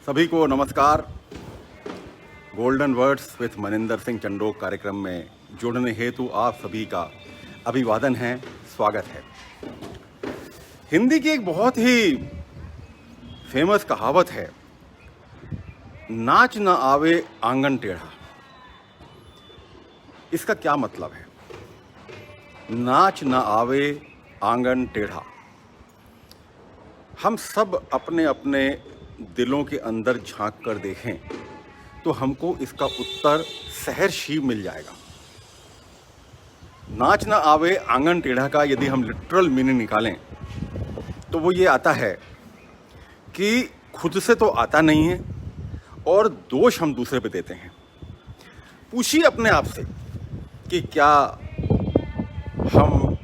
सभी को नमस्कार। Golden words with Maninder Singh Chandok कार्यक्रम में जुड़ने हेतु आप सभी का अभिवादन है, स्वागत है। हिंदी की एक बहुत ही फेमस कहावत है, नाच न आवे आंगन टेढ़ा। इसका क्या मतलब है? नाच न आवे आंगन टेढ़ा। हम सब अपने अपने दिलों के अंदर झांक कर देखें तो हमको इसका उत्तर सहर्ष मिल जाएगा। नाच न आवे आंगन टेढ़ा का यदि हम लिटरल मीनिंग निकालें तो वो ये आता है कि खुद से तो आता नहीं है और दोष हम दूसरे पे देते हैं। पूछिए अपने आप से कि क्या हम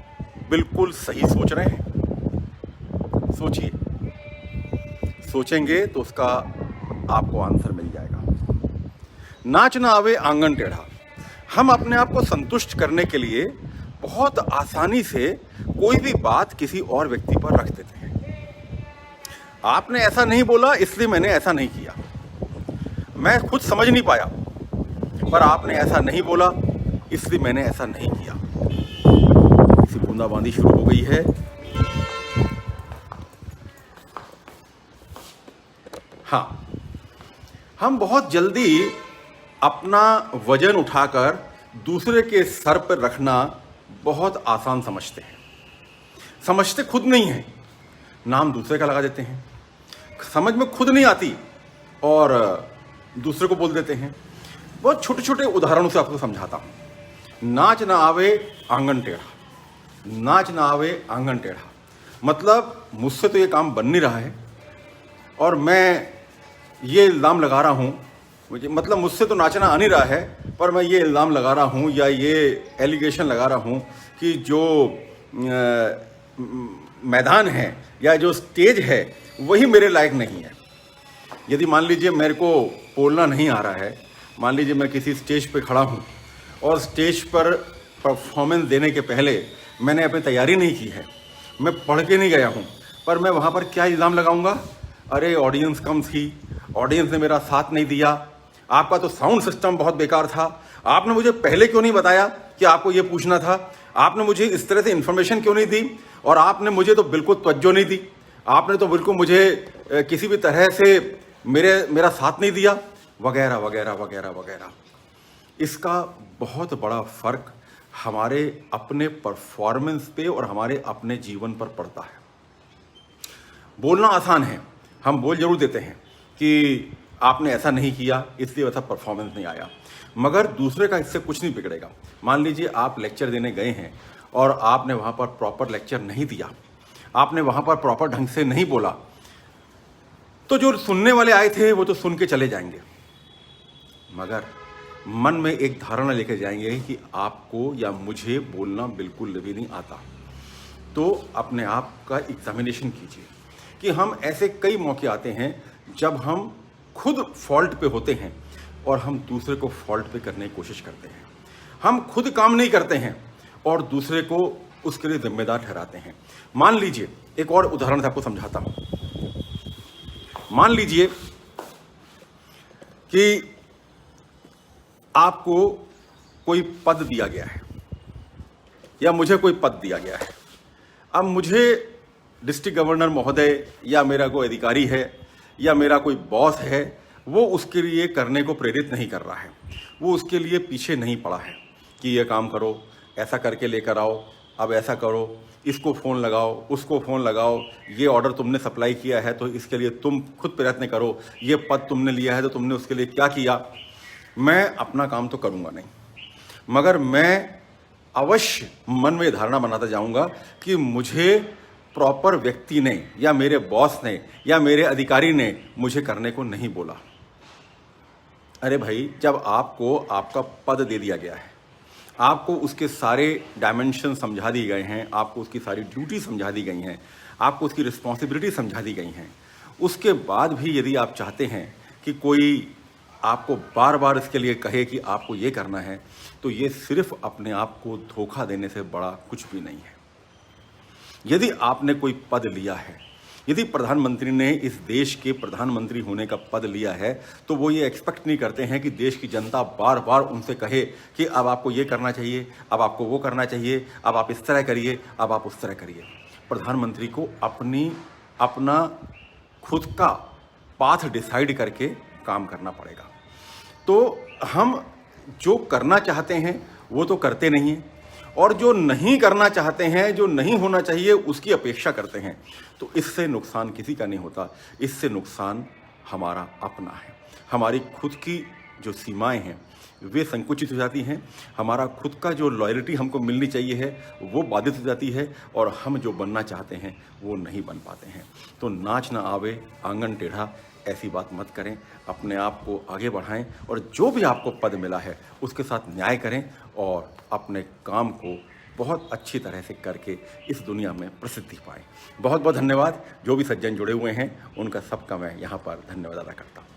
बिल्कुल सही सोच रहे हैं? सोचिए, सोचेंगे तो उसका आपको आंसर मिल जाएगा। नाच ना आवे आंगन टेढ़ा। हम अपने आप को संतुष्ट करने के लिए बहुत आसानी से कोई भी बात किसी और व्यक्ति पर रख देते हैं। आपने ऐसा नहीं बोला इसलिए मैंने ऐसा नहीं किया, मैं खुद समझ नहीं पाया, पर आपने ऐसा नहीं बोला इसलिए मैंने ऐसा नहीं किया। इसी बूंदाबांदी शुरू हो गई है। हाँ, हम बहुत जल्दी अपना वजन उठाकर दूसरे के सर पर रखना बहुत आसान समझते हैं। समझते खुद नहीं हैं, नाम दूसरे का लगा देते हैं। समझ में खुद नहीं आती और दूसरे को बोल देते हैं। बहुत छोटे छोटे उदाहरणों से आपको समझाता हूं। नाच ना आवे आंगन टेढ़ा। नाच ना आवे आंगन टेढ़ा मतलब मुझसे तो ये काम बन नहीं रहा है और मैं ये इल्ज़ाम लगा रहा हूँ, मुझे मतलब मुझसे तो नाचना आ नहीं रहा है, पर मैं ये इल्ज़ाम लगा रहा हूँ या ये एलिगेशन लगा रहा हूँ कि जो मैदान है या जो स्टेज है वही मेरे लायक नहीं है। यदि मान लीजिए मेरे को बोलना नहीं आ रहा है, मान लीजिए मैं किसी स्टेज पे खड़ा हूँ और स्टेज पर परफॉर्मेंस देने के पहले मैंने अपनी तैयारी नहीं की है, मैं पढ़ के नहीं गया हूँ, पर मैं वहाँ पर क्या इल्ज़ाम लगाऊंगा? अरे ऑडियंस कम थी, ऑडियंस ने मेरा साथ नहीं दिया, आपका तो साउंड सिस्टम बहुत बेकार था, आपने मुझे पहले क्यों नहीं बताया कि आपको ये पूछना था, आपने मुझे इस तरह से इन्फॉर्मेशन क्यों नहीं दी, और आपने मुझे तो बिल्कुल तवज्जो नहीं दी, आपने तो बिल्कुल मुझे किसी भी तरह से मेरा साथ नहीं दिया, वगैरह वगैरह वगैरह वगैरह। इसका बहुत बड़ा फर्क हमारे अपने परफॉर्मेंस पे और हमारे अपने जीवन पर पड़ता है। बोलना आसान है, हम बोल जरूर देते हैं कि आपने ऐसा नहीं किया इसलिए वैसा परफॉर्मेंस नहीं आया, मगर दूसरे का इससे कुछ नहीं बिगड़ेगा। मान लीजिए आप लेक्चर देने गए हैं और आपने वहाँ पर प्रॉपर लेक्चर नहीं दिया, आपने वहाँ पर प्रॉपर ढंग से नहीं बोला, तो जो सुनने वाले आए थे वो तो सुन के चले जाएंगे, मगर मन में एक धारणा लेकर जाएंगे कि आपको या मुझे बोलना बिल्कुल भी नहीं आता। तो अपने आप का एग्जामिनेशन कीजिए कि हम ऐसे कई मौके आते हैं जब हम खुद फॉल्ट पे होते हैं और हम दूसरे को फॉल्ट पे करने की कोशिश करते हैं। हम खुद काम नहीं करते हैं और दूसरे को उसके लिए जिम्मेदार ठहराते हैं। मान लीजिए, एक और उदाहरण से आपको समझाता हूं। मान लीजिए कि आपको कोई पद दिया गया है या मुझे कोई पद दिया गया है। अब मुझे डिस्ट्रिक्ट गवर्नर महोदय या मेरा कोई अधिकारी है या मेरा कोई बॉस है, वो उसके लिए करने को प्रेरित नहीं कर रहा है, वो उसके लिए पीछे नहीं पड़ा है कि ये काम करो, ऐसा करके लेकर आओ, अब ऐसा करो, इसको फ़ोन लगाओ, उसको फ़ोन लगाओ, ये ऑर्डर तुमने सप्लाई किया है तो इसके लिए तुम खुद प्रयत्न करो, ये पद तुमने लिया है तो तुमने उसके लिए क्या किया। मैं अपना काम तो करूँगा नहीं, मगर मैं अवश्य मन में धारणा बनाता जाऊँगा कि मुझे प्रॉपर व्यक्ति ने या मेरे बॉस ने या मेरे अधिकारी ने मुझे करने को नहीं बोला। अरे भाई, जब आपको आपका पद दे दिया गया है, आपको उसके सारे डायमेंशन समझा दिए गए हैं, आपको उसकी सारी ड्यूटी समझा दी गई हैं, आपको उसकी रिस्पॉन्सिबिलिटी समझा दी गई हैं, उसके बाद भी यदि आप चाहते हैं कि कोई आपको बार बार इसके लिए कहे कि आपको ये करना है, तो ये सिर्फ अपने आप को धोखा देने से बड़ा कुछ भी नहीं है। यदि आपने कोई पद लिया है, यदि प्रधानमंत्री ने इस देश के प्रधानमंत्री होने का पद लिया है तो वो ये एक्सपेक्ट नहीं करते हैं कि देश की जनता बार बार उनसे कहे कि अब आपको ये करना चाहिए, अब आपको वो करना चाहिए, अब आप इस तरह करिए, अब आप उस तरह करिए। प्रधानमंत्री को अपना खुद का पाथ डिसाइड करके काम करना पड़ेगा। तो हम जो करना चाहते हैं वो तो करते नहीं हैं, और जो नहीं करना चाहते हैं, जो नहीं होना चाहिए, उसकी अपेक्षा करते हैं। तो इससे नुकसान किसी का नहीं होता, इससे नुकसान हमारा अपना है। हमारी खुद की जो सीमाएं हैं वे संकुचित हो जाती हैं, हमारा खुद का जो लॉयल्टी हमको मिलनी चाहिए है वो बाधित हो जाती है, और हम जो बनना चाहते हैं वो नहीं बन पाते हैं। तो नाच ना आवे आंगन टेढ़ा, ऐसी बात मत करें। अपने आप को आगे बढ़ाएं और जो भी आपको पद मिला है उसके साथ न्याय करें और अपने काम को बहुत अच्छी तरह से करके इस दुनिया में प्रसिद्धि पाएं। बहुत बहुत धन्यवाद। जो भी सज्जन जुड़े हुए हैं उनका सबका मैं यहाँ पर धन्यवाद अदा करता हूँ।